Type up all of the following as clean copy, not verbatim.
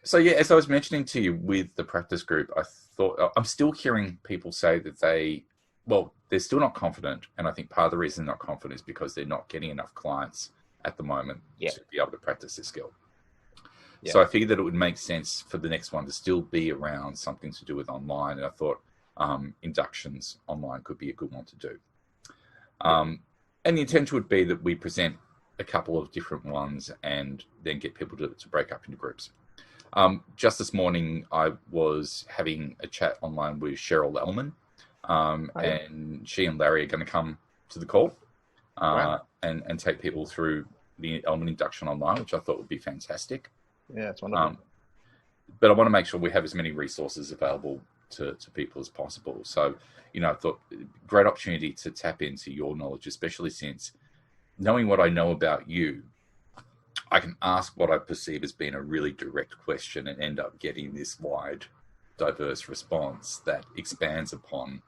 So yeah, as I was mentioning to you with the practice group, I thought I'm still hearing people say that well, they're still not confident, and I think part of the reason they're not confident is because they're not getting enough clients at the moment Yeah, to be able to practice this skill. yeah, So I figured that it would make sense for the next one to still be around something to do with online, and I thought inductions online could be a good one to do. yeah. And the intention would be that we present a couple of different ones and then get people to break up into groups. Just this morning, I was having a chat online with Cheryl Ellman, Oh, yeah. and she and Larry are going to come to the call Wow. and take people through the Ellman induction online, which I thought would be fantastic. Yeah, it's wonderful. Um, but I want to make sure we have as many resources available to people as possible. So, I thought great opportunity to tap into your knowledge, especially since knowing what I know about you, I can ask what I perceive as being a really direct question and end up getting this wide, diverse response that expands upon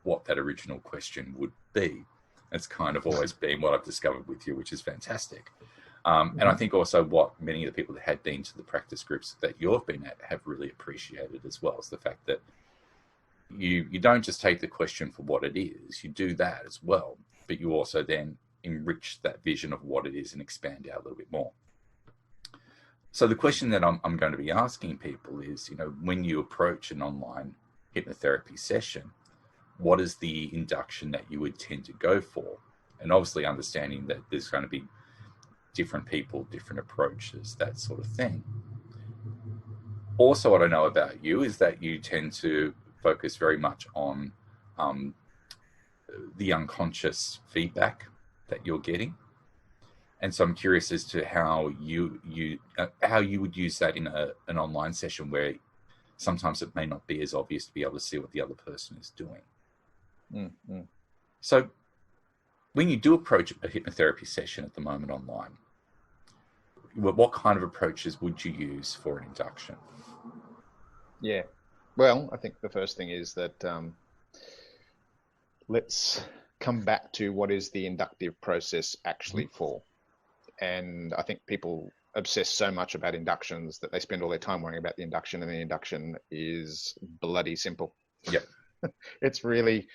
what that original question would be. It's kind of always been what I've discovered with you, which is fantastic. And I think also what many of the people that had been to the practice groups that you've been at have really appreciated as well is the fact that you don't just take the question for what it is, you do that as well, but you also then enrich that vision of what it is and expand out a little bit more. So the question that I'm going to be asking people is, when you approach an online hypnotherapy session, what is the induction that you would tend to go for? And obviously understanding that there's going to be different people, different approaches, that sort of thing. Also, what I know about you is that you tend to focus very much on um, the unconscious feedback that you're getting. And so I'm curious as to how you would use that in an online session where sometimes it may not be as obvious to be able to see what the other person is doing. Mm. So when you do approach a hypnotherapy session at the moment online, what kind of approaches would you use for an induction? Yeah. Well, I think the first thing is that let's come back to what is the inductive process Mm-hmm. actually for. And I think people obsess so much about inductions that they spend all their time worrying about the induction, and the induction is bloody simple. Yep, It's really,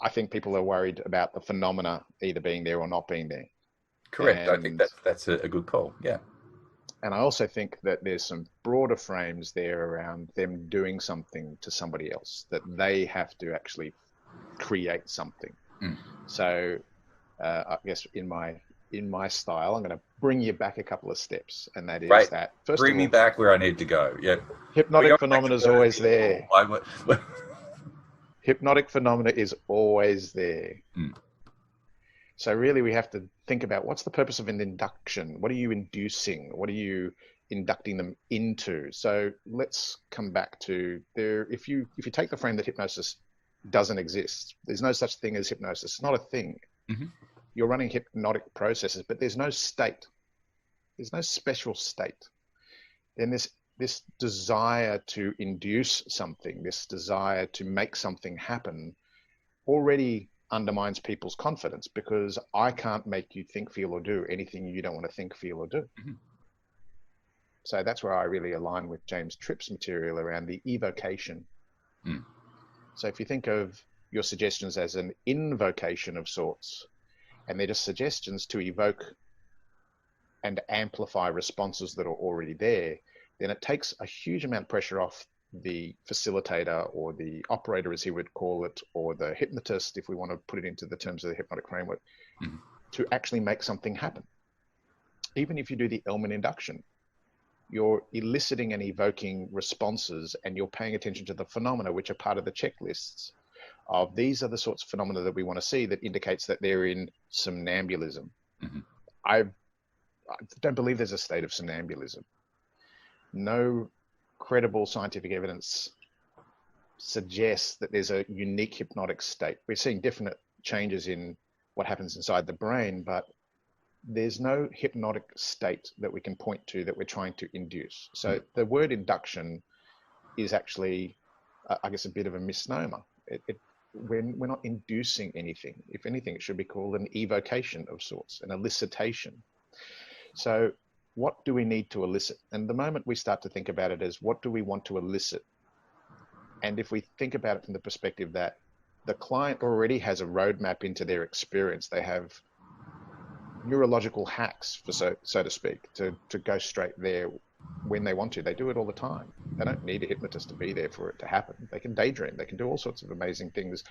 I think people are worried about the phenomena either being there or not being there. correct. I think And that's a good call. Yeah. and I also think that there's some broader frames there around them doing something to somebody else, that they have to actually create something. Mm. So I guess in my style, I'm going to bring you back a couple of steps, and that is Right. that first of Bring me all, back where I need to go. Yep. We're hypnotic going back to phenomena is always Bernadine Hall. there. I, Hypnotic phenomena is always there. mm. So really, we have to think about what's the purpose of an induction? What are you inducing? What are you inducting them into? So let's come back to there. If you take the frame that hypnosis doesn't exist, there's no such thing as hypnosis. It's not a thing. Mm-hmm. You're running hypnotic processes, but there's no state. There's no special state. Then this desire to induce something, this desire to make something happen, already undermines people's confidence, because I can't make you think, feel, or do anything you don't want to think, feel, or do. Mm-hmm. So that's where I really align with James Tripp's material around the evocation. Mm. So if you think of your suggestions as an invocation of sorts, and they're just suggestions to evoke and amplify responses that are already there, then it takes a huge amount of pressure off the facilitator or the operator, as he would call it, or the hypnotist, if we want to put it into the terms of the hypnotic framework, Mm-hmm. to actually make something happen. Even if you do the Ellman induction, you're eliciting and evoking responses, and you're paying attention to the phenomena which are part of the checklists of these are the sorts of phenomena that we want to see, that indicates that they're in somnambulism. Mm-hmm. I don't believe there's a state of somnambulism. No credible scientific evidence suggests that there's a unique hypnotic state. We're seeing definite changes in what happens inside the brain, but there's no hypnotic state that we can point to that we're trying to induce. So the word induction is actually, I guess, a bit of a misnomer. We're not inducing anything. If anything, it should be called an evocation of sorts, an elicitation. So what do we need to elicit? And the moment we start to think about it as what do we want to elicit? And if we think about it from the perspective that the client already has a roadmap into their experience, they have neurological hacks, for so to speak, to go straight there when they want to. They do it all the time. They don't need a hypnotist to be there for it to happen. They can daydream. They can do all sorts of amazing things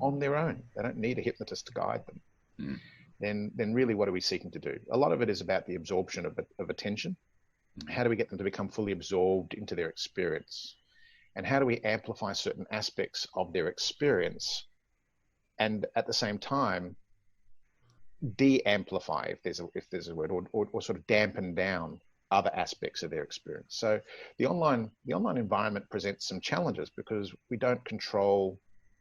on their own. They don't need a hypnotist to guide them. Then really what are we seeking to do? A lot of it is about the absorption of attention. How do we get them to become fully absorbed into their experience? And how do we amplify certain aspects of their experience and at the same time de-amplify, if there's a word, or sort of dampen down other aspects of their experience. So the online environment presents some challenges because we don't control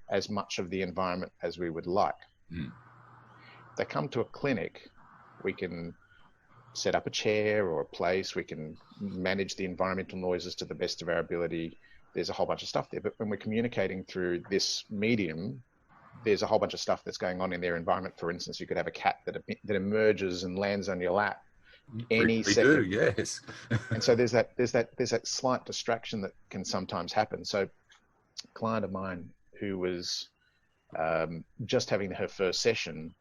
as much of the environment as we would like. If they come to a clinic, we can set up a chair or a place, we can manage the environmental noises to the best of our ability. There's a whole bunch of stuff there. But when we're communicating through this medium, there's a whole bunch of stuff that's going on in their environment. For instance, you could have a cat that emerges and lands on your lap any second. Yes. And so there's that slight distraction that can sometimes happen. So a client of mine who was just having her first session,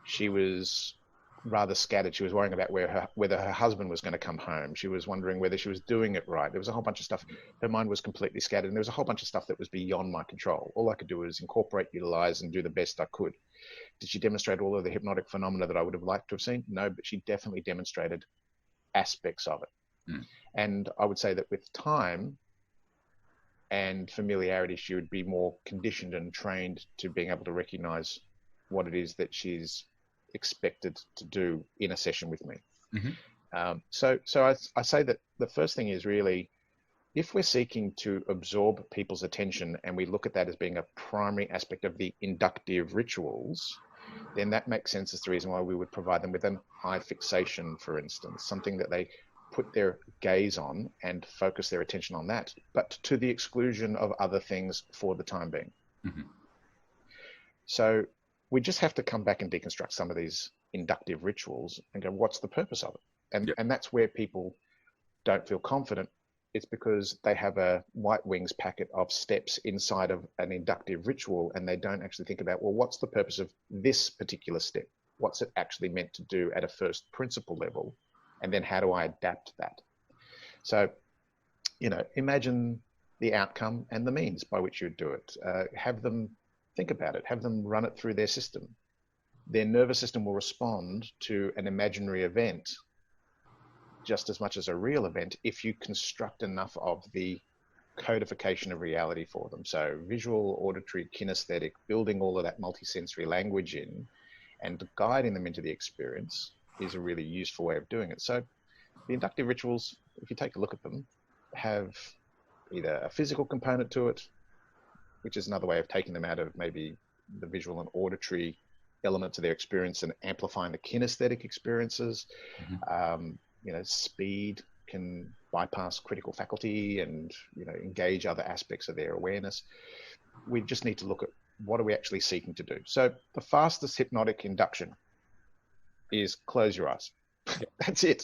she was rather scattered. She was worrying about whether her husband was going to come home. She was wondering whether she was doing it right. There was a whole bunch of stuff. Her mind was completely scattered, and there was a whole bunch of stuff that was beyond my control. All I could do was incorporate, utilize, and do the best I could. Did she demonstrate all of the hypnotic phenomena that I would have liked to have seen? No, but she definitely demonstrated aspects of it. And I would say that with time and familiarity, she would be more conditioned and trained to being able to recognize what it is that she's expected to do in a session with me. So I say that the first thing is really, if we're seeking to absorb people's attention and we look at that as being a primary aspect of the inductive rituals, then that makes sense as the reason why we would provide them with an eye fixation, for instance, something that they put their gaze on and focus their attention on that, but to the exclusion of other things for the time being. So we just have to come back and deconstruct some of these inductive rituals and go, what's the purpose of it? And that's where people don't feel confident. It's because they have a white wings packet of steps inside of an inductive ritual, and they don't actually think about, well, what's the purpose of this particular step? What's it actually meant to do at a first principle level? And then how do I adapt that? So, imagine the outcome and the means by which you do it. Have them think about it, have them run it through their system. Their nervous system will respond to an imaginary event just as much as a real event if you construct enough of the codification of reality for them. So visual, auditory, kinesthetic, building all of that multisensory language in and guiding them into the experience is a really useful way of doing it. So the inductive rituals, if you take a look at them, have either a physical component to it, which is another way of taking them out of maybe the visual and auditory elements of their experience and amplifying the kinesthetic experiences. Speed can bypass critical faculty and, engage other aspects of their awareness. We just need to look at what are we actually seeking to do. So the fastest hypnotic induction is close your eyes. That's it.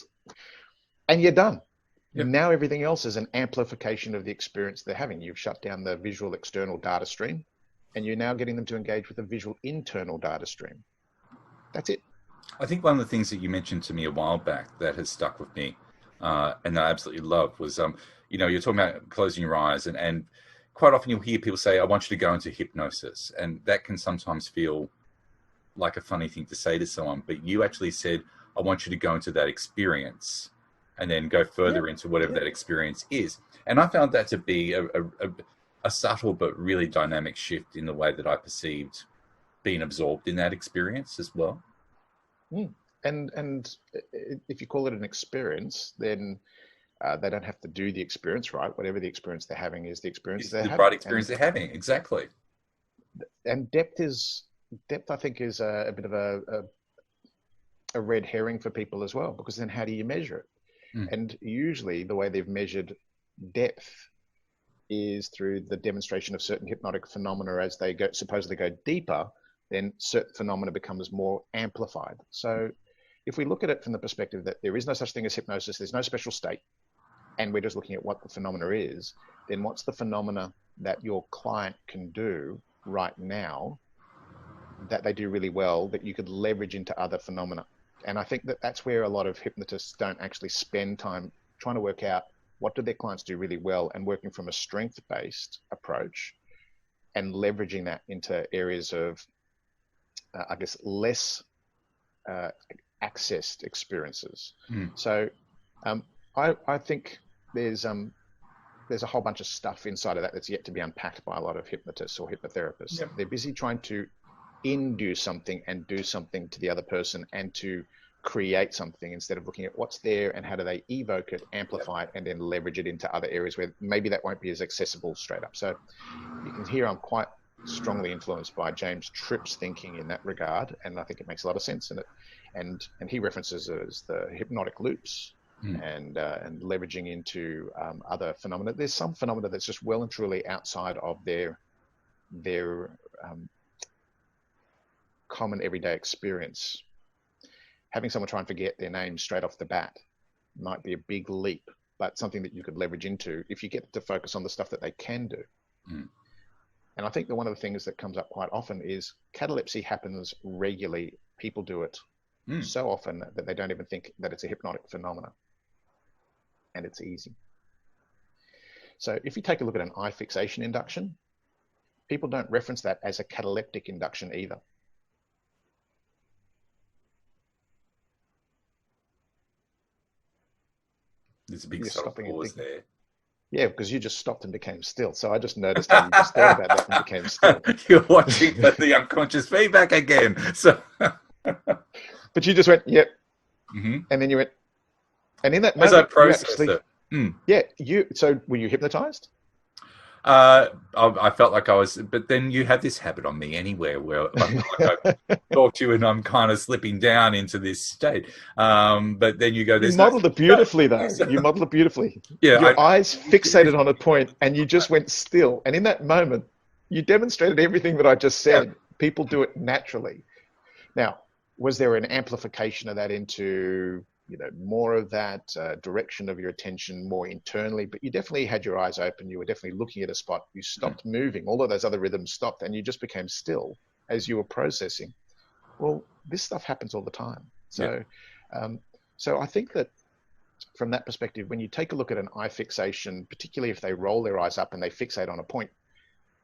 And you're done. Now everything else is an amplification of the experience they're having. You've shut down the visual external data stream, and you're now getting them to engage with the visual internal data stream. That's it. I think one of the things that you mentioned to me a while back that has stuck with me, and I absolutely love, was, you're talking about closing your eyes, and quite often you'll hear people say, I want you to go into hypnosis. And that can sometimes feel like a funny thing to say to someone, but you actually said, I want you to go into that experience and then go further into whatever that experience is. And I found that to be a subtle but really dynamic shift in the way that I perceived being absorbed in that experience as well. And if you call it an experience, then they don't have to do the experience, right? Whatever the experience they're having is the experience they're having. The right experience they're having, exactly. And depth, I think, is a bit of a red herring for people as well, because then how do you measure it? And usually the way they've measured depth is through the demonstration of certain hypnotic phenomena. As they supposedly go deeper, then certain phenomena becomes more amplified. So if we look at it from the perspective that there is no such thing as hypnosis, there's no special state, and we're just looking at what the phenomena is, then what's the phenomena that your client can do right now that they do really well that you could leverage into other phenomena? And I think that that's where a lot of hypnotists don't actually spend time trying to work out what do their clients do really well and working from a strength-based approach and leveraging that into areas of, I guess, less accessed experiences. So I think there's a whole bunch of stuff inside of that that's yet to be unpacked by a lot of hypnotists or hypnotherapists. Yep. They're busy trying to induce something and do something to the other person and to create something instead of looking at what's there and how do they evoke it, amplify it, and then leverage it into other areas where maybe that won't be as accessible straight up. So you can hear I'm quite strongly influenced by James Tripp's thinking in that regard, and I think it makes a lot of sense in it. And he references it as the hypnotic loops and leveraging into other phenomena. There's some phenomena that's just well and truly outside of their common everyday experience. Having someone try and forget their name straight off the bat might be a big leap, but something that you could leverage into if you get to focus on the stuff that they can do. And I think that one of the things that comes up quite often is catalepsy happens regularly. People do it so often that they don't even think that it's a hypnotic phenomena. And it's easy. So if you take a look at an eye fixation induction, people don't reference that as a cataleptic induction either. There's a big sort of pause there. Yeah, because you just stopped and became still. So I just noticed how you just thought about that and became still. You're watching the unconscious feedback again. So, but you just went, yep. And then you went, and in that moment, as I processed it. Yeah, so were you hypnotized? I felt like I was, but then you have this habit on me anywhere where I talk to you and I'm kind of slipping down into this state. But then you go, you modeled it beautifully though. You modeled it beautifully. Yeah, your eyes fixated on a point and you just went still. And in that moment, you demonstrated everything that I just said. Yeah. People do it naturally. Now, was there an amplification of that into, more of that direction of your attention more internally, but you definitely had your eyes open. You were definitely looking at a spot. You stopped moving. All of those other rhythms stopped and you just became still as you were processing. Well, this stuff happens all the time. So, so I think that from that perspective, when you take a look at an eye fixation, particularly if they roll their eyes up and they fixate on a point,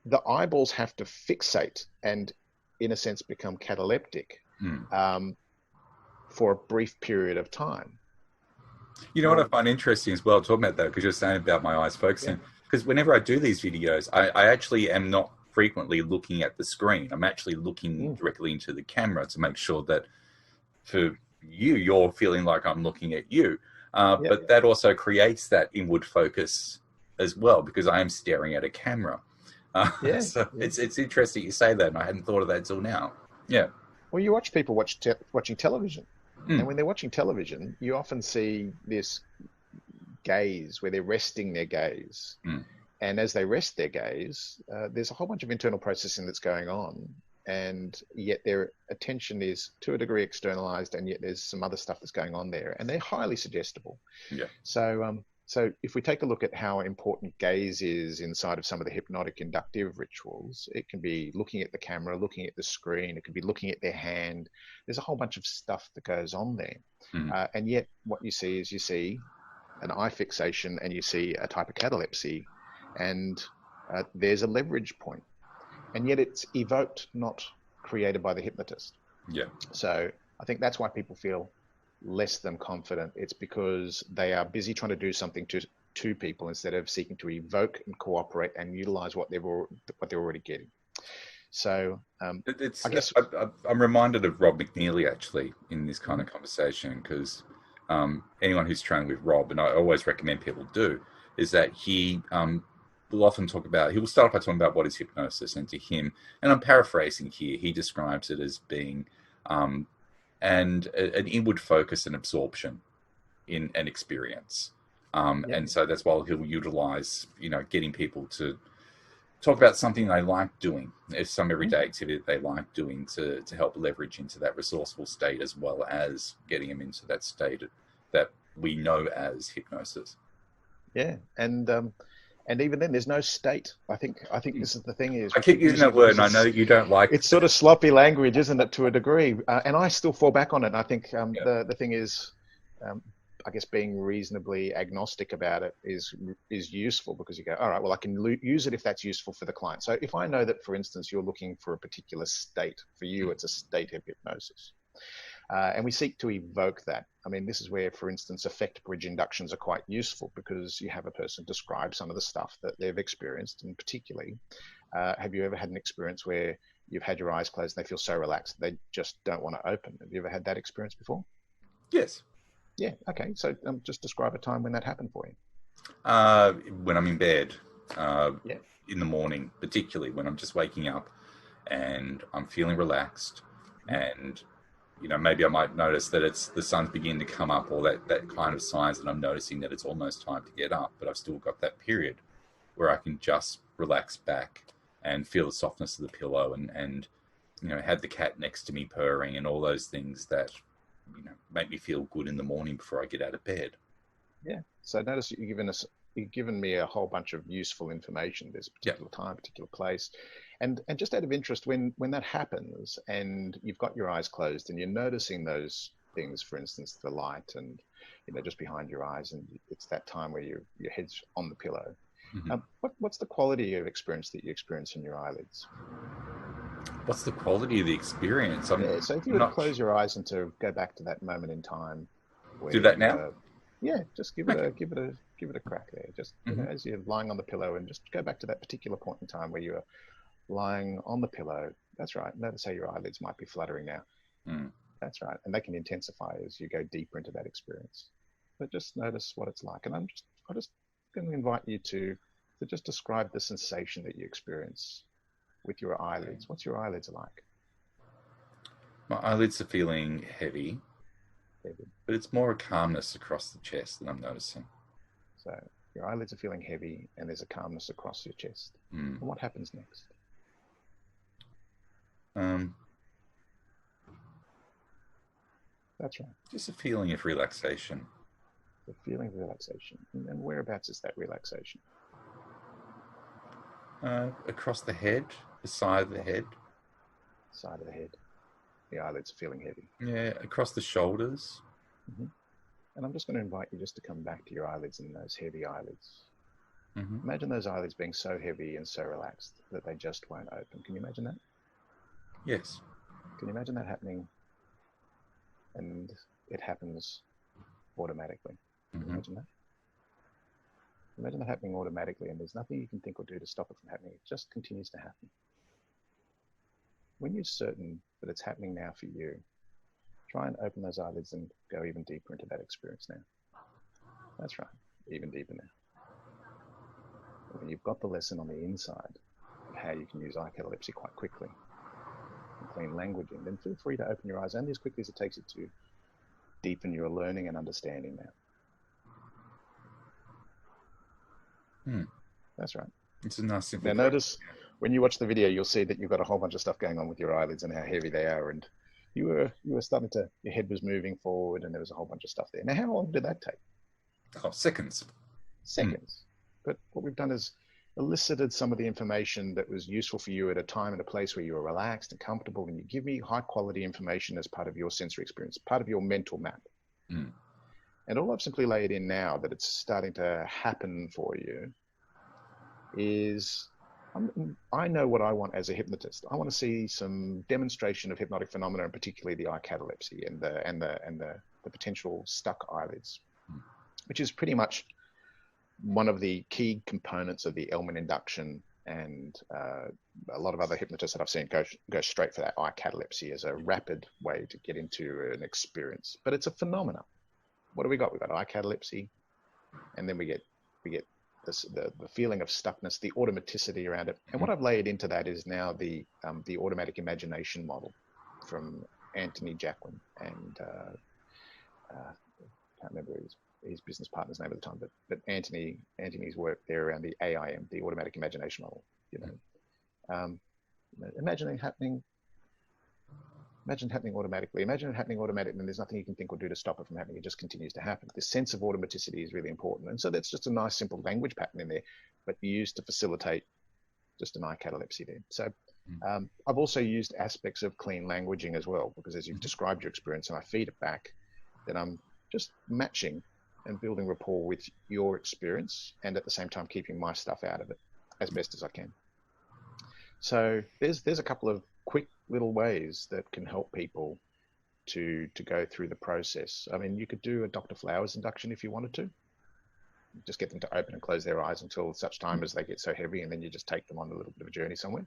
the eyeballs have to fixate and in a sense become cataleptic. For a brief period of time. You know what I find interesting as well, talking about that, because you're saying about my eyes focusing, because whenever I do these videos, I actually am not frequently looking at the screen. I'm actually looking directly into the camera to make sure that for you, you're feeling like I'm looking at you. But that also creates that inward focus as well, because I am staring at a camera. It's interesting you say that, and I hadn't thought of that until now. Yeah. Well, you watch people watching television. And when they're watching television, you often see this gaze where they're resting their gaze. And as they rest their gaze, there's a whole bunch of internal processing that's going on. And yet their attention is to a degree externalized, and yet there's some other stuff that's going on there. And they're highly suggestible. Yeah. So if we take a look at how important gaze is inside of some of the hypnotic inductive rituals, it can be looking at the camera, looking at the screen, it could be looking at their hand. There's a whole bunch of stuff that goes on there. And yet what you see is you see an eye fixation and you see a type of catalepsy, and there's a leverage point. And yet it's evoked, not created by the hypnotist. Yeah. So I think that's why people feel less than confident. It's because they are busy trying to do something to people instead of seeking to evoke and cooperate and utilize what they're already getting. So I guess I'm reminded of Rob McNeely actually in this kind of conversation, because anyone who's trained with Rob, and I always recommend people do, is that he will often talk about, he will start by talking about what is hypnosis, and to him, and I'm paraphrasing here, he describes it as being and an inward focus and absorption in an experience. And so that's why he'll utilize, getting people to talk about something they like doing. There's some everyday activity that they like doing to help leverage into that resourceful state, as well as getting them into that state that we know as hypnosis. Yeah, and even then, there's no state. I think this is the thing is I keep using that word, and I know you don't like it's sort of sloppy language, isn't it, to a degree? And I still fall back on it. And I think the thing is, I guess being reasonably agnostic about it is useful, because you go, all right, well, I can use it if that's useful for the client. So if I know that, for instance, you're looking for a particular state, for you, it's a state of hypnosis. And we seek to evoke that. I mean, this is where, for instance, effect bridge inductions are quite useful, because you have a person describe some of the stuff that they've experienced. And particularly, have you ever had an experience where you've had your eyes closed and they feel so relaxed they just don't want to open? Have you ever had that experience before? Yes. Yeah. Okay. So just describe a time when that happened for you. When I'm in bed, Yeah. in the morning, particularly when I'm just waking up and I'm feeling relaxed, and maybe I might notice that it's the sun's beginning to come up, or that kind of signs that I'm noticing that it's almost time to get up, but I've still got that period where I can just relax back and feel the softness of the pillow, and have the cat next to me purring, and all those things that make me feel good in the morning before I get out of bed. Yeah. So notice you've given me a whole bunch of useful information. There's a particular time, particular place. And just out of interest, when that happens and you've got your eyes closed and you're noticing those things, for instance, the light and just behind your eyes, and it's that time where your head's on the pillow. What's the quality of experience that you experience in your eyelids? What's the quality of the experience? So if you were to close your eyes and to go back to that moment in time, where do that now. Just give it a crack there. Just as you're lying on the pillow, and just go back to that particular point in time where you're lying on the pillow. That's right. Notice how your eyelids might be fluttering now. That's right. And they can intensify as you go deeper into that experience. But just notice what it's like. And I'm just going to invite you to just describe the sensation that you experience with your eyelids. What's your eyelids like? My eyelids are feeling heavy, but it's more a calmness across the chest that I'm noticing. So your eyelids are feeling heavy, and there's a calmness across your chest. And what happens next? That's right. Just a feeling of relaxation. The feeling of relaxation. And whereabouts is that relaxation? Across the head, the side of the head. Side of the head. The eyelids are feeling heavy. Yeah, across the shoulders. And I'm just going to invite you just to come back to your eyelids and those heavy eyelids. Imagine those eyelids being so heavy and so relaxed that they just won't open. Can you imagine that? Yes. Can you imagine that happening? And it happens automatically. Can you imagine that? Imagine that happening automatically, and there's nothing you can think or do to stop it from happening. It just continues to happen. When you're certain that it's happening now for you, try and open those eyelids and go even deeper into that experience now. That's right, even deeper now. And when you've got the lesson on the inside of how you can use eye catalepsy quite quickly and clean languaging, then feel free to open your eyes only as quickly as it takes you to deepen your learning and understanding now. That's right. It's a nice simple. Now notice when you watch the video, you'll see that you've got a whole bunch of stuff going on with your eyelids and how heavy they are, and you were starting to, your head was moving forward, and there was a whole bunch of stuff there. Now, how long did that take? Oh, seconds. But what we've done is elicited some of the information that was useful for you at a time and a place where you were relaxed and comfortable, and you give me high quality information as part of your sensory experience, part of your mental map. And all I've simply laid in now that it's starting to happen for you is I know what I want as a hypnotist. I want to see some demonstration of hypnotic phenomena, and particularly the eye catalepsy and the potential stuck eyelids, which is pretty much one of the key components of the Elman induction. And a lot of other hypnotists that I've seen go straight for that eye catalepsy as a rapid way to get into an experience. But it's a phenomenon. What do we got? We've got eye catalepsy, and then we get this, the feeling of stuckness, the automaticity around it. And what I've laid into that is now the automatic imagination model from Anthony Jacquin and I can't remember his business partner's name at the time, but Anthony's work there around the AIM, the automatic imagination model. Imagine it happening automatically. Imagine it happening automatically, and there's nothing you can think or do to stop it from happening. It just continues to happen. This sense of automaticity is really important. And so that's just a nice, simple language pattern in there, but used to facilitate just deny catalepsy there. So I've also used aspects of clean languaging as well, because as you've described your experience and I feed it back, then I'm just matching and building rapport with your experience and at the same time keeping my stuff out of it as best as I can. So there's a couple of quick little ways that can help people to go through the process. I mean, you could do a Dr. Flowers induction if you wanted to. Just get them to open and close their eyes until such time as they get so heavy, and then you just take them on a little bit of a journey somewhere.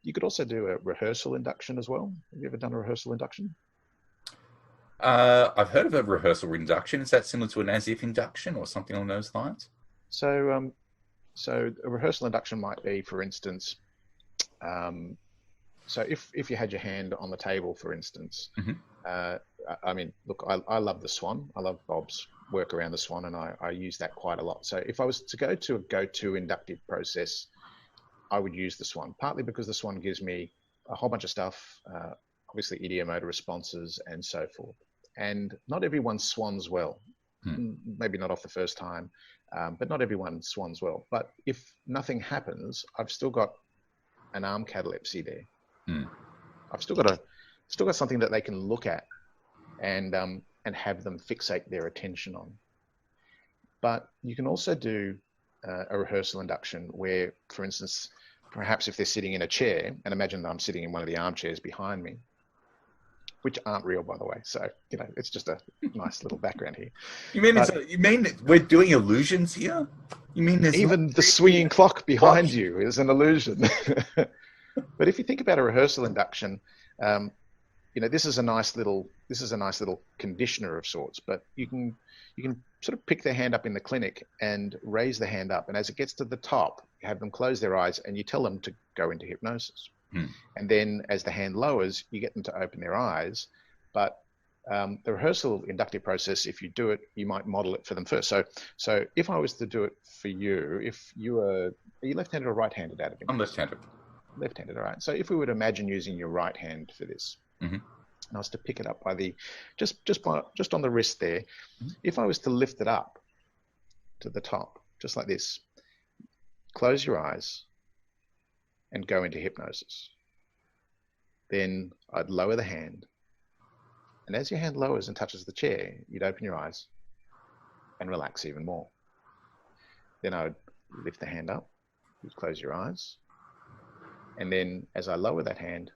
You could also do a rehearsal induction as well. Have you ever done a rehearsal induction? I've heard of a rehearsal induction. Is that similar to an as-if induction or something along those lines? So a rehearsal induction might be, for instance, so if you had your hand on the table, for instance, I mean, look, I love the Swan. I love Bob's work around the Swan, and I use that quite a lot. So if I was to go to a go-to inductive process, I would use the Swan, partly because the Swan gives me a whole bunch of stuff, obviously ideomotor responses and so forth. And not everyone swans well, maybe not off the first time, but not everyone swans well. But if nothing happens, I've still got an arm catalepsy there. I've still got something that they can look at and have them fixate their attention on. But you can also do a rehearsal induction where, for instance, perhaps if they're sitting in a chair, and imagine that I'm sitting in one of the armchairs behind me, which aren't real, by the way. So, it's just a nice little background here. You mean we're doing illusions here? You mean there's even the swinging clock behind you is an illusion? But if you think about a rehearsal induction, this is a nice little conditioner of sorts. But you can sort of pick their hand up in the clinic and raise the hand up, and as it gets to the top, you have them close their eyes, and you tell them to go into hypnosis. And then as the hand lowers, you get them to open their eyes. But the rehearsal inductive process, if you do it, you might model it for them first. So if I was to do it for you, if you are you left-handed or right-handed out of interest? I'm left-handed. Left-handed, all right. So if we would imagine using your right hand for this, and I was to pick it up by the just on the wrist there, if I was to lift it up to the top, just like this, close your eyes and go into hypnosis. Then I'd lower the hand, and as your hand lowers and touches the chair, you'd open your eyes and relax even more. Then I would lift the hand up, you'd close your eyes, and then as I lower that hand,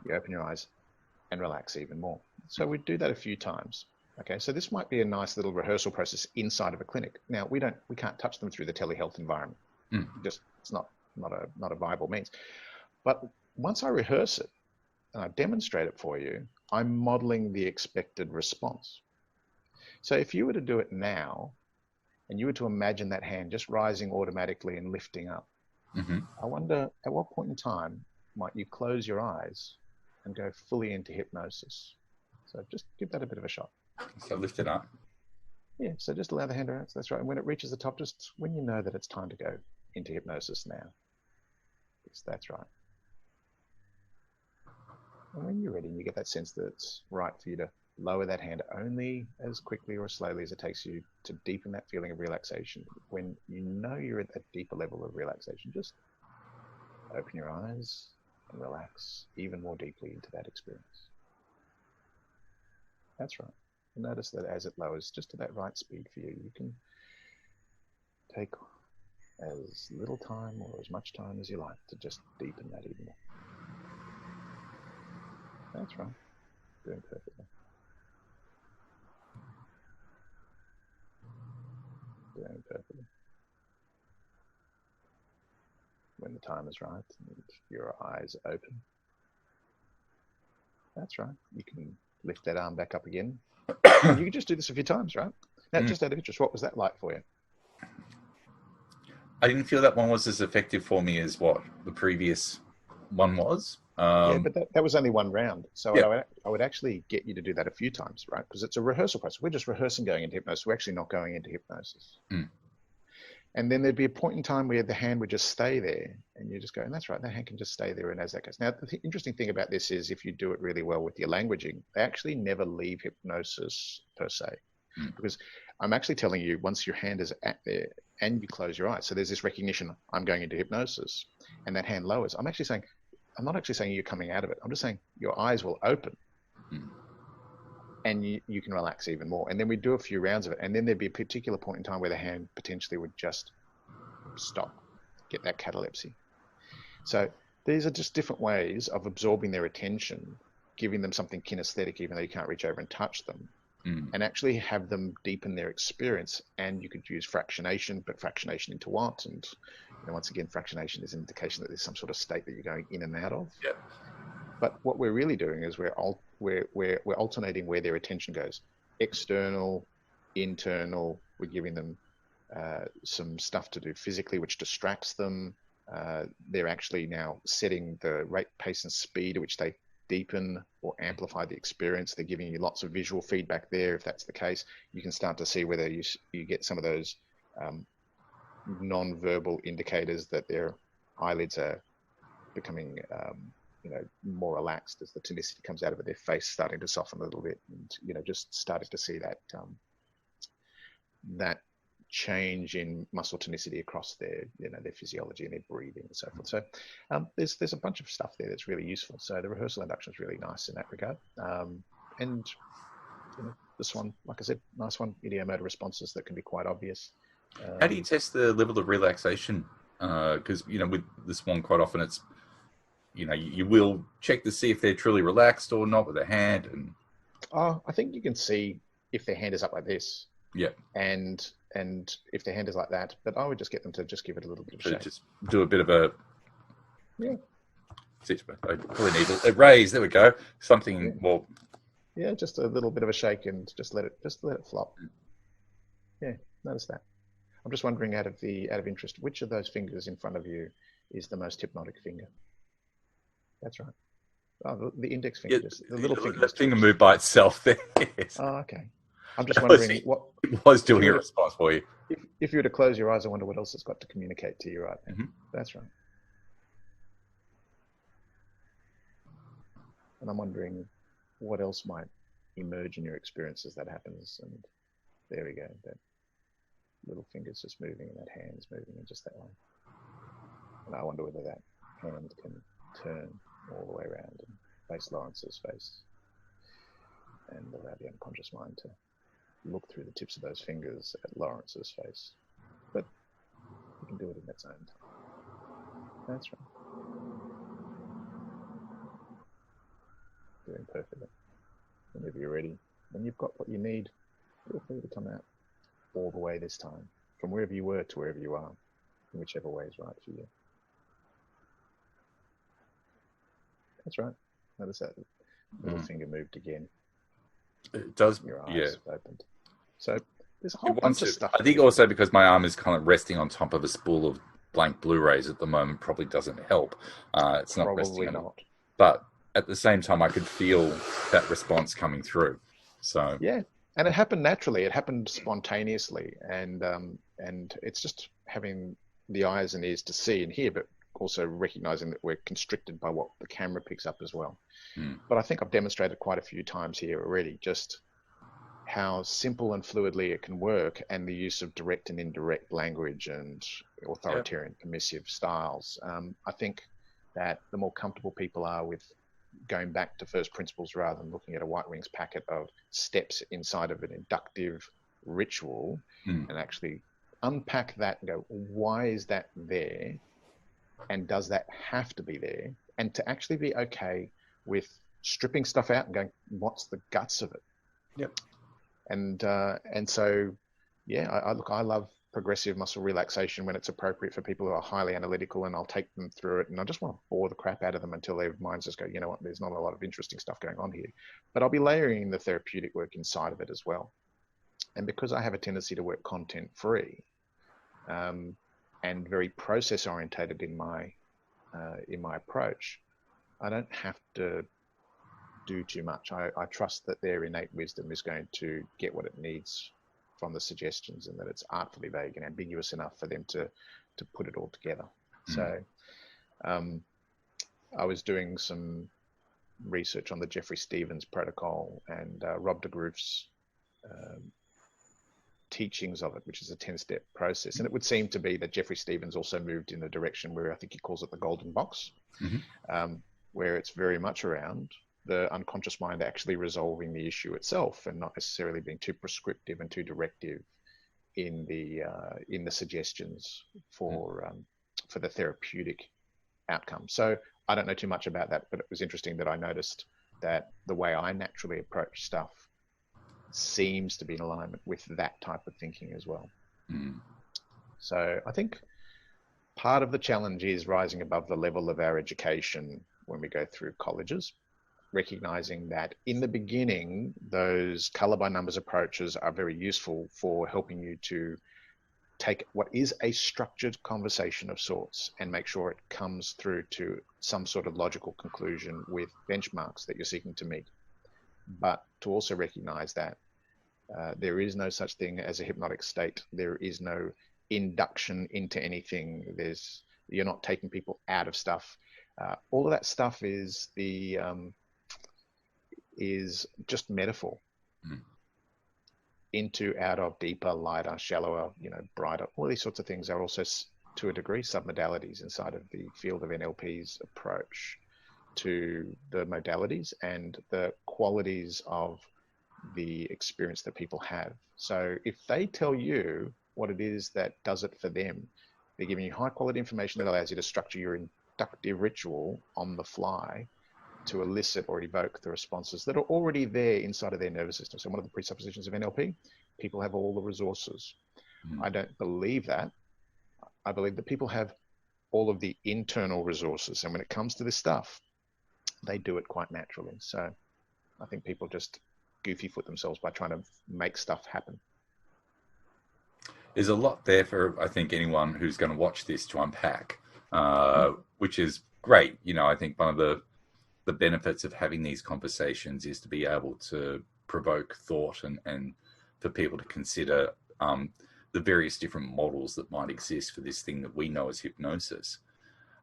you open your eyes and relax even more. So we'd do that a few times. Okay, so this might be a nice little rehearsal process inside of a clinic. Now we can't touch them through the telehealth environment. Just it's not a viable means. But once I rehearse it and I demonstrate it for you, I'm modeling the expected response. So if you were to do it now, and you were to imagine that hand just rising automatically and lifting up, I wonder at what point in time might you close your eyes and go fully into hypnosis. So just give that a bit of a shot. So lift it up. Yeah, so just allow the hand around. That's right. And when it reaches the top, just when you know that it's time to go into hypnosis now. Yes, that's right. And when you're ready and you get that sense that it's right for you to lower that hand only as quickly or as slowly as it takes you to deepen that feeling of relaxation. When you know you're at a deeper level of relaxation, just open your eyes and relax even more deeply into that experience. That's right. And notice that as it lowers just to that right speed for you, you can take as little time or as much time as you like to just deepen that even more. That's right. Doing perfectly. Doing perfectly. When the time is right and your eyes open. That's right. You can lift that arm back up again. And you can just do this a few times, right? Now, just out of interest, what was that like for you? I didn't feel that one was as effective for me as what the previous one was. Yeah, but that was only one round. So Yeah. I would actually get you to do that a few times, right? Because it's a rehearsal process. We're just rehearsing going into hypnosis. We're actually not going into hypnosis. Mm. And then there'd be a point in time where the hand would just stay there, and you just go, and that's right, that hand can just stay there. And as that goes. Now, the interesting thing about this is if you do it really well with your languaging, they actually never leave hypnosis per se. Mm. Because I'm actually telling you, once your hand is at there and you close your eyes, so there's this recognition, I'm going into hypnosis, and that hand lowers. I'm not actually saying you're coming out of it. I'm just saying your eyes will open. Mm. And you can relax even more. And then we do a few rounds of it. And then there'd be a particular point in time where the hand potentially would just stop, get that catalepsy. So these are just different ways of absorbing their attention, giving them something kinesthetic, even though you can't reach over and touch them, and actually have them deepen their experience. And you could use fractionation, but fractionation into what? And once again, fractionation is an indication that there's some sort of state that you're going in and out of. Yep. But what we're really doing is we're alternating where their attention goes. External, internal. We're giving them some stuff to do physically, which distracts them. They're actually now setting the rate, pace, and speed at which they deepen or amplify the experience. They're giving you lots of visual feedback there. If that's the case, you can start to see whether you get some of those non-verbal indicators that their eyelids are becoming more relaxed as the tonicity comes out of it, their face starting to soften a little bit, and just starting to see that change in muscle tonicity across their physiology and their breathing and so forth. So there's a bunch of stuff there that's really useful. So the rehearsal induction is really nice in that regard. And this one, like I said, nice one, idiomotor responses that can be quite obvious. How do you test the level of relaxation? Because with this one, quite often it's you will check to see if they're truly relaxed or not with their hand. And I think you can see if their hand is up like this. Yeah. And if their hand is like that, but I would just get them to just give it a little bit of shake. Just do a bit of a I probably need a raise. There we go. Something more. Yeah, just a little bit of a shake and just let it flop. Yeah, notice that. I'm just wondering, out of interest, which of those fingers in front of you is the most hypnotic finger? That's right. Oh, the index finger, the little finger. The finger moved by itself there. Yes. Oh, okay. I'm just wondering what it was doing a response for you. If you were to close your eyes, I wonder what else it's got to communicate to you right now. Mm-hmm. That's right. And I'm wondering what else might emerge in your experience as that happens. And there we go. That little finger's just moving and that hand's moving in just that way. And I wonder whether that hand can turn all the way around and face Lawrence's face and allow the unconscious mind to look through the tips of those fingers at Lawrence's face. But you can do it in its own time. That's right. Doing perfectly. Whenever you're ready, when you've got what you need, feel free to come out all the way this time, from wherever you were to wherever you are, in whichever way is right for you. That's right. Notice that little finger moved again. It does. Your eyes opened. So there's a whole bunch of stuff. I think also because my arm is kind of resting on top of a spool of blank Blu-rays at the moment probably doesn't help. It's not resting on it. But at the same time, I could feel that response coming through. So yeah, and it happened naturally. It happened spontaneously, and it's just having the eyes and ears to see and hear, but also recognizing that we're constricted by what the camera picks up as well. But I think I've demonstrated quite a few times here already just how simple and fluidly it can work, and the use of direct and indirect language and authoritarian permissive styles. I think that the more comfortable people are with going back to first principles rather than looking at a White Wings packet of steps inside of an inductive ritual, and actually unpack that and go, why is that there? And does that have to be there? And to actually be okay with stripping stuff out and going, what's the guts of it? Yep. And so, yeah, I love progressive muscle relaxation when it's appropriate for people who are highly analytical, and I'll take them through it, and I just want to bore the crap out of them until their minds just go, you know what, there's not a lot of interesting stuff going on here. But I'll be layering the therapeutic work inside of it as well. And because I have a tendency to work content free, and very process orientated in my approach, I don't have to do too much. I trust that their innate wisdom is going to get what it needs from the suggestions, and that it's artfully vague and ambiguous enough for them to put it all together. So I was doing some research on the Jeffrey Stevens protocol and Rob de Groof's teachings of it, which is a 10-step process. And it would seem to be that Jeffrey Stevens also moved in the direction where I think he calls it the golden box, where it's very much around the unconscious mind actually resolving the issue itself and not necessarily being too prescriptive and too directive in the suggestions for the therapeutic outcome. So I don't know too much about that, but it was interesting that I noticed that the way I naturally approach stuff seems to be in alignment with that type of thinking as well. So I think part of the challenge is rising above the level of our education when we go through colleges, recognizing that in the beginning, those color by numbers approaches are very useful for helping you to take what is a structured conversation of sorts and make sure it comes through to some sort of logical conclusion with benchmarks that you're seeking to meet. But to also recognize that there is no such thing as a hypnotic state. There is no induction into anything. You're not taking people out of stuff. All of that stuff is just metaphor. Into, out of, deeper, lighter, shallower, brighter. All these sorts of things are also, to a degree, submodalities inside of the field of NLP's approach to the modalities and the qualities of the experience that people have. So if they tell you what it is that does it for them, they're giving you high quality information that allows you to structure your inductive ritual on the fly to elicit or evoke the responses that are already there inside of their nervous system. So one of the presuppositions of NLP, people have all the resources. I don't believe that. I believe that people have all of the internal resources. And when it comes to this stuff, they do it quite naturally. So I think people just goofy foot themselves by trying to make stuff happen. There's a lot there for, I think, anyone who's going to watch this to unpack, which is great. I think one of the benefits of having these conversations is to be able to provoke thought and for people to consider the various different models that might exist for this thing that we know as hypnosis.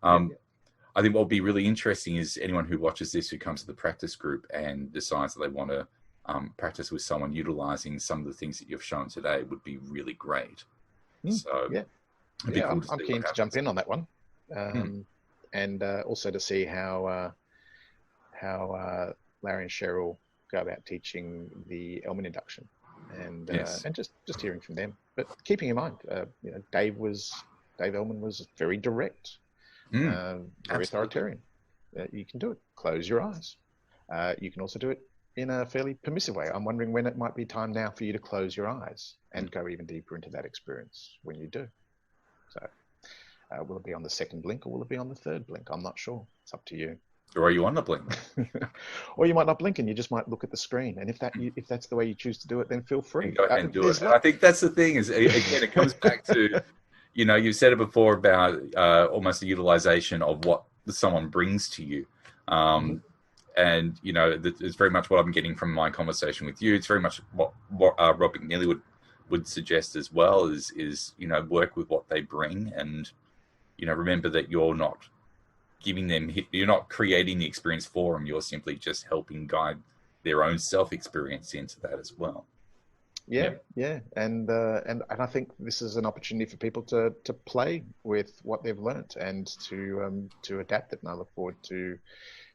I think what will be really interesting is anyone who watches this, who comes to the practice group and decides that they want to practice with someone utilizing some of the things that you've shown today would be really great. So cool I'm keen to jump in on that one. And also to see how Larry and Cheryl go about teaching the Elman induction, and just hearing from them. But keeping in mind, Dave Elman was very direct, very authoritarian. You can do it. Close your eyes. You can also do it in a fairly permissive way. I'm wondering when it might be time now for you to close your eyes and go even deeper into that experience when you do. So will it be on the second blink or will it be on the third blink? I'm not sure. It's up to you. Or are you on the blink? Or you might not blink and you just might look at the screen. And if that's the way you choose to do it, then feel free. Go ahead and do it. I think that's the thing is, again, it comes back to, you said it before about almost the utilization of what someone brings to you. And, it's very much what I'm getting from my conversation with you. It's very much what Rob McNeely would suggest as well is, work with what they bring. And, remember that you're not giving them, you're not creating the experience for them. You're simply just helping guide their own self-experience into that as well. Yeah. And I think this is an opportunity for people to play with what they've learned and to adapt it. And I look forward to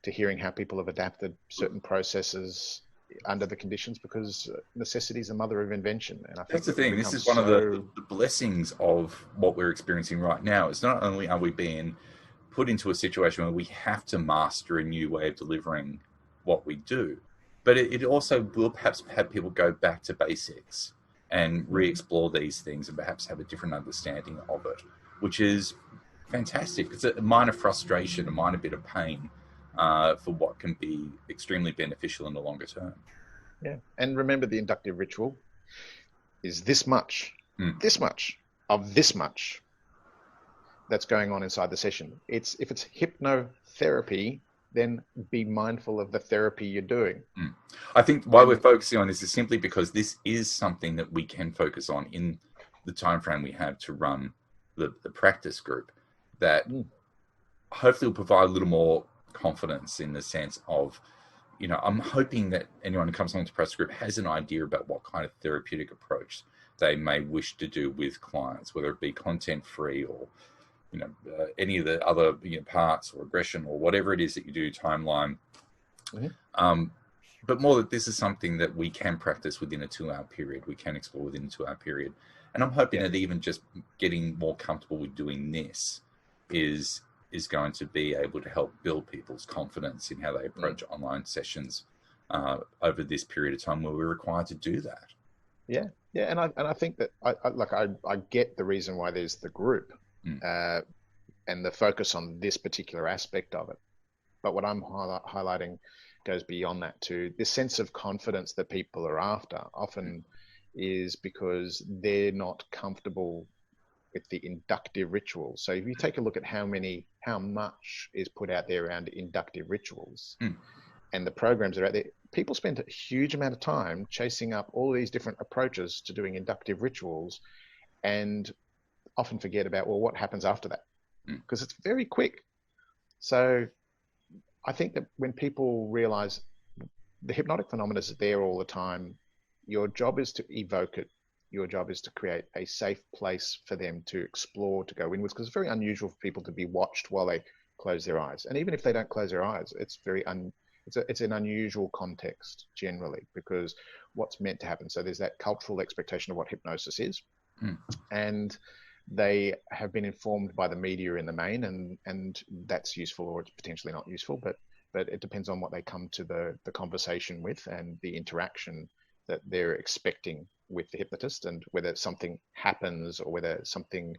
hearing how people have adapted certain processes under the conditions, because necessity is the mother of invention. And I think that's the thing. This is one of the blessings of what we're experiencing right now. It's not only are we being put into a situation where we have to master a new way of delivering what we do, but it also will perhaps have people go back to basics and re-explore these things and perhaps have a different understanding of it, which is fantastic. It's a minor frustration, a minor bit of pain for what can be extremely beneficial in the longer term. Yeah, and remember, the inductive ritual is this much of this much that's going on inside the session. If it's hypnotherapy, then be mindful of the therapy you're doing. I think why we're focusing on this is simply because this is something that we can focus on in the time frame we have to run the practice group, that hopefully will provide a little more confidence in the sense of, you know, I'm hoping that anyone who comes along to practice group has an idea about what kind of therapeutic approach they may wish to do with clients, whether it be content free or, you know, any of the other, you know, parts or aggression or whatever it is that you do, timeline. But more that this is something that we can practice within a 2-hour period. We can explore within a 2-hour period. And I'm hoping that even just getting more comfortable with doing this is going to be able to help build people's confidence in how they approach online sessions over this period of time where we're required to do that. Yeah. And I think that I get the reason why there's the group and the focus on this particular aspect of it. But what I'm highlighting goes beyond that too. This sense of confidence that people are after often is because they're not comfortable with the inductive rituals. So if you take a look at how much is put out there around inductive rituals and the programs that are out there, people spend a huge amount of time chasing up all these different approaches to doing inductive rituals and often forget about, well, what happens after that? Because it's very quick. So I think that when people realize the hypnotic phenomena is there all the time, your job is to evoke it. Your job is to create a safe place for them to explore, to go inwards, because it's very unusual for people to be watched while they close their eyes. And even if they don't close their eyes, it's an unusual context generally, because what's meant to happen. So there's that cultural expectation of what hypnosis is. And they have been informed by the media in the main, and that's useful or it's potentially not useful, but it depends on what they come to the conversation with and the interaction that they're expecting with the hypnotist, and whether something happens or whether something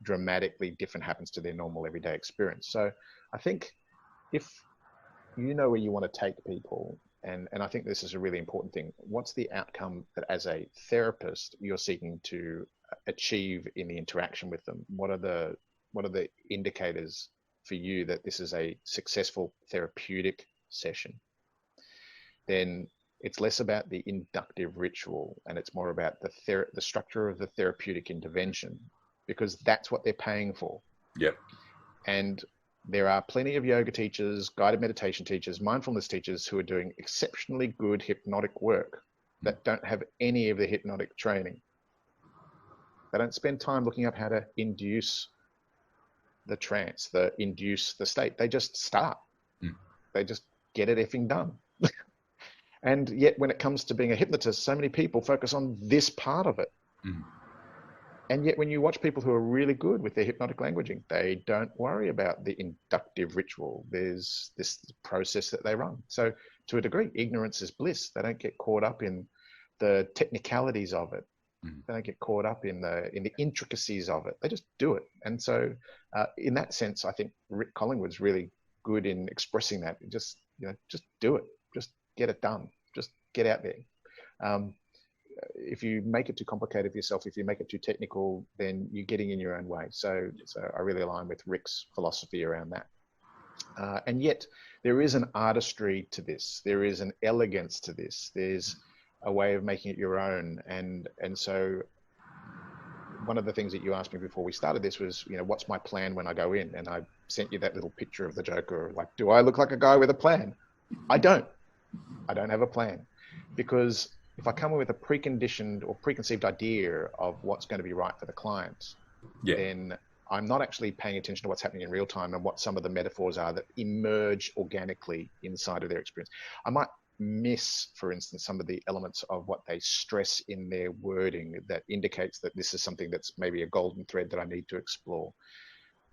dramatically different happens to their normal everyday experience. So I think if you know where you want to take people, and I think this is a really important thing, what's the outcome that as a therapist you're seeking to achieve in the interaction with them? What are the indicators for you that this is a successful therapeutic session? Then it's less about the inductive ritual and it's more about the structure of the therapeutic intervention, because that's what they're paying for. Yep. And there are plenty of yoga teachers, guided meditation teachers, mindfulness teachers who are doing exceptionally good hypnotic work that don't have any of the hypnotic training. They don't spend time looking up how to induce the trance, induce the state. They just start. They just get it effing done. And yet when it comes to being a hypnotist, so many people focus on this part of it. And yet when you watch people who are really good with their hypnotic languaging, they don't worry about the inductive ritual. There's this process that they run. So to a degree, ignorance is bliss. They don't get caught up in the technicalities of it. They don't get caught up in the intricacies of it. They just do it. And so in that sense, I think Rick Collingwood's really good in expressing that. Just do it. Just get it done. Just get out there. If you make it too complicated for yourself, if you make it too technical, then you're getting in your own way. So I really align with Rick's philosophy around that. And yet there is an artistry to this. There is an elegance to this. There's a way of making it your own. And so one of the things that you asked me before we started this was, what's my plan when I go in? And I sent you that little picture of the Joker. Like, do I look like a guy with a plan? I don't have a plan, because if I come in with a preconditioned or preconceived idea of what's going to be right for the client, then I'm not actually paying attention to what's happening in real time and what some of the metaphors are that emerge organically inside of their experience. I might miss, for instance, some of the elements of what they stress in their wording that indicates that this is something that's maybe a golden thread that I need to explore.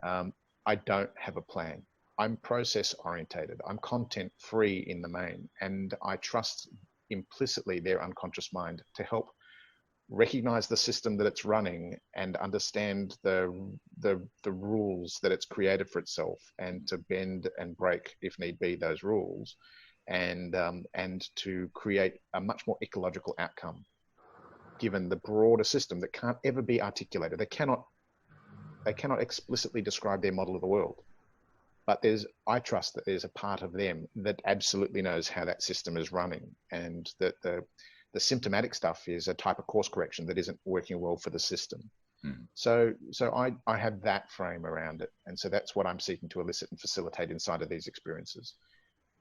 I don't have a plan. I'm process orientated. I'm content free in the main, and I trust implicitly their unconscious mind to help recognize the system that it's running and understand the rules that it's created for itself, and to bend and break, if need be, those rules, and to create a much more ecological outcome given the broader system that can't ever be articulated. They cannot explicitly describe their model of the world. but I trust that there's a part of them that absolutely knows how that system is running, and that the symptomatic stuff is a type of course correction that isn't working well for the system. So I have that frame around it, and so that's what I'm seeking to elicit and facilitate inside of these experiences.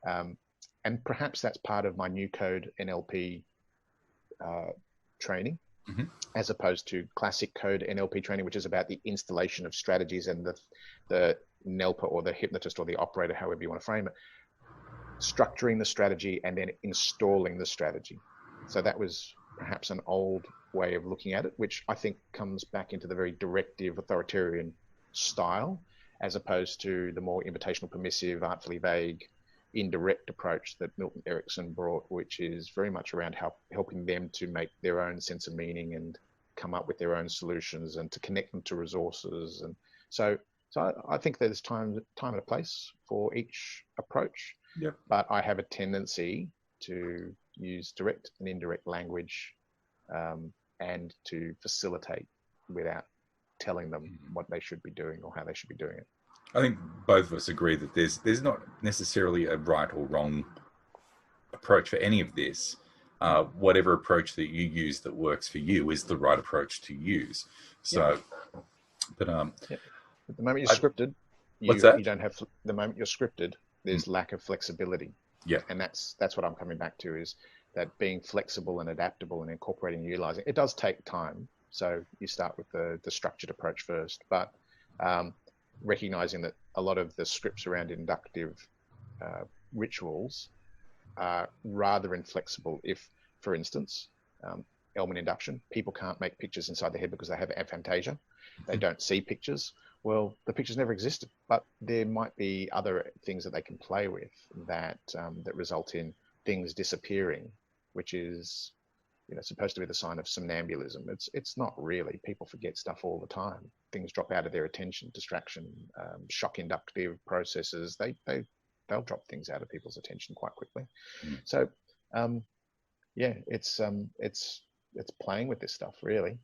And perhaps that's part of my new code NLP training, as opposed to classic code NLP training, which is about the installation of strategies and the NLPer or the hypnotist or the operator, however you want to frame it, structuring the strategy and then installing the strategy. So that was perhaps an old way of looking at it, which I think comes back into the very directive authoritarian style, as opposed to the more invitational, permissive, artfully vague, indirect approach that Milton Erickson brought, which is very much around helping them to make their own sense of meaning and come up with their own solutions and to connect them to resources. And so I think there's time and a place for each approach. Yep. But I have a tendency to use direct and indirect language, and to facilitate without telling them what they should be doing or how they should be doing it. I think both of us agree that there's not necessarily a right or wrong approach for any of this. Whatever approach that you use that works for you is the right approach to use. So, but at the moment you're scripted, you don't have. The moment you're scripted, there's lack of flexibility. Yeah, and that's what I'm coming back to, is that being flexible and adaptable and incorporating and utilizing it does take time. So you start with the structured approach first, but recognizing that a lot of the scripts around inductive rituals are rather inflexible. If, for instance, Elman induction, people can't make pictures inside their head because they have aphantasia. They don't see pictures. Well, the pictures never existed, but there might be other things that they can play with that that result in things disappearing, which is, supposed to be the sign of somnambulism. It's not really. People forget stuff all the time. Things drop out of their attention, distraction, shock inductive processes. They'll drop things out of people's attention quite quickly. So, it's playing with this stuff really.